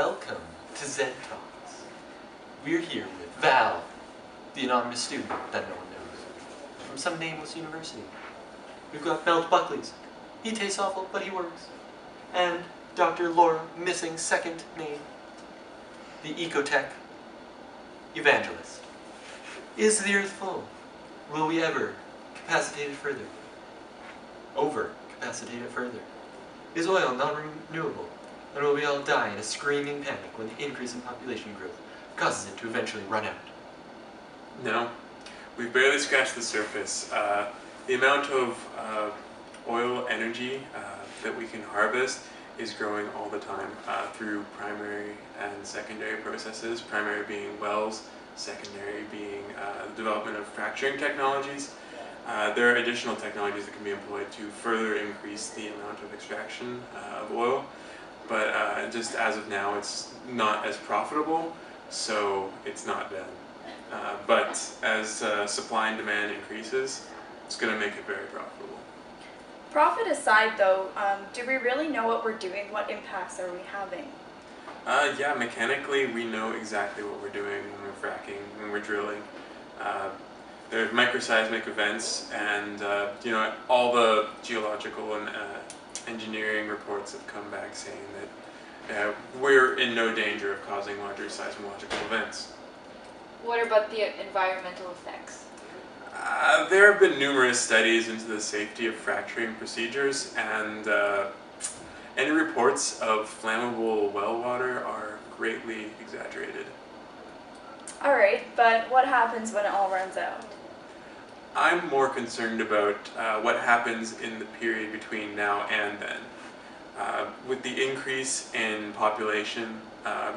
Welcome to Zen Talks. We're here with Val, the anonymous student that no one knows, from some nameless university. We've got Belt Buckley's. He tastes awful, but he works. And Dr. Laura, missing second name, the Ecotech Evangelist. Is the Earth full? Will we ever capacitate it further? Over-capacitate it further? Is oil non-renewable? And will we all die in a screaming panic when the increase in population growth causes it to eventually run out? No, we've barely scratched the surface. The amount of oil energy that we can harvest is growing all the time through primary and secondary processes, primary being wells, secondary being the development of fracturing technologies. There are additional technologies that can be employed to further increase the amount of extraction of oil, but just as of now it's not as profitable, so it's not done. But as supply and demand increases, it's going to make it very profitable. Profit aside though, do we really know what we're doing? What impacts are we having? Yeah, mechanically we know exactly what we're doing when we're fracking, when we're drilling. There are microseismic events, and all the geological and engineering reports have come back saying that we're in no danger of causing larger seismological events. What about the environmental effects? There have been numerous studies into the safety of fracturing procedures, and any reports of flammable well water are greatly exaggerated. Alright, but what happens when it all runs out? I'm more concerned about what happens in the period between now and then. With the increase in population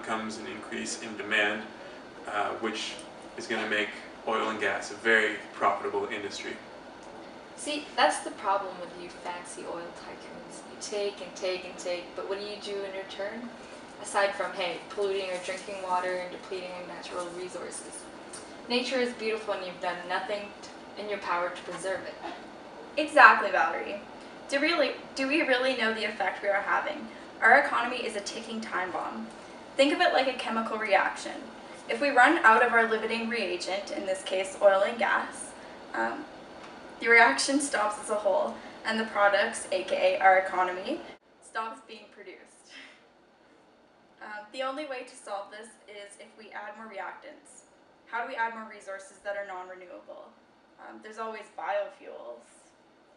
comes an increase in demand, which is going to make oil and gas a very profitable industry. See, that's the problem with you fancy oil tycoons. You take and take and take, but what do you do in return? Aside from, hey, polluting our drinking water and depleting our natural resources. Nature is beautiful and you've done nothing in your power to preserve it. Exactly, Valerie. Do we really know the effect we are having? Our economy is a ticking time bomb. Think of it like a chemical reaction. If we run out of our limiting reagent, in this case oil and gas, the reaction stops as a whole, and the products, aka our economy, stops being produced. The only way to solve this is if we add more reactants. How do we add more resources that are non-renewable? There's always biofuels.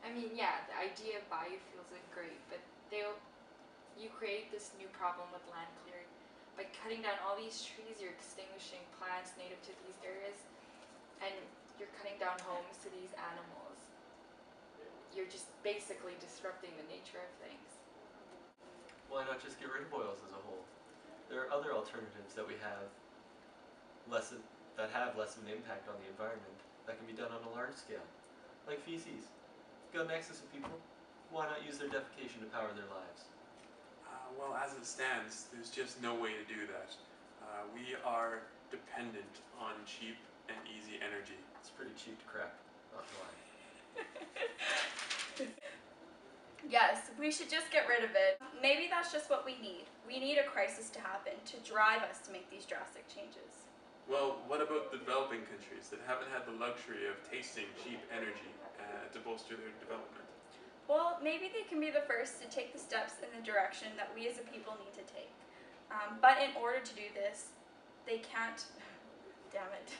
I mean, yeah, the idea of biofuels is great, but you create this new problem with land clearing. By cutting down all these trees, you're extinguishing plants native to these areas, and you're cutting down homes to these animals. You're just basically disrupting the nature of things. Why not just get rid of oils as a whole? There are other alternatives that we have that have less of an impact on the environment that can be done on a large scale, like feces. Got an excess of people, why not use their defecation to power their lives? Well, as it stands, there's just no way to do that. We are dependent on cheap and easy energy. It's pretty cheap to crack, not to lie. Yes, we should just get rid of it. Maybe that's just what we need. We need a crisis to happen to drive us to make these drastic changes. Well, what about the developing countries that haven't had the luxury of tasting cheap energy to bolster their development? Well, maybe they can be the first to take the steps in the direction that we as a people need to take. But in order to do this, they can't... Damn it.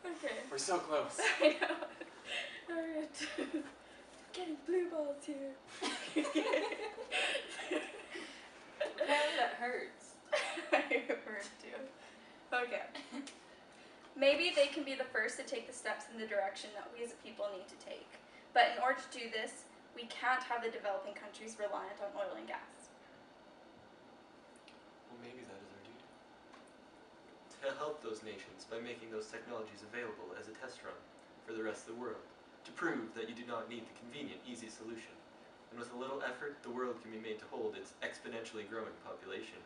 Okay. We're so close. I know. Alright. Getting blue balls here. That hurts. I hurt too. Okay. Maybe they can be the first to take the steps in the direction that we as a people need to take. But in order to do this, we can't have the developing countries reliant on oil and gas. Well, maybe that is our duty. To help those nations by making those technologies available as a test run for the rest of the world. To prove that you do not need the convenient, easy solution. And with a little effort, the world can be made to hold its exponentially growing population.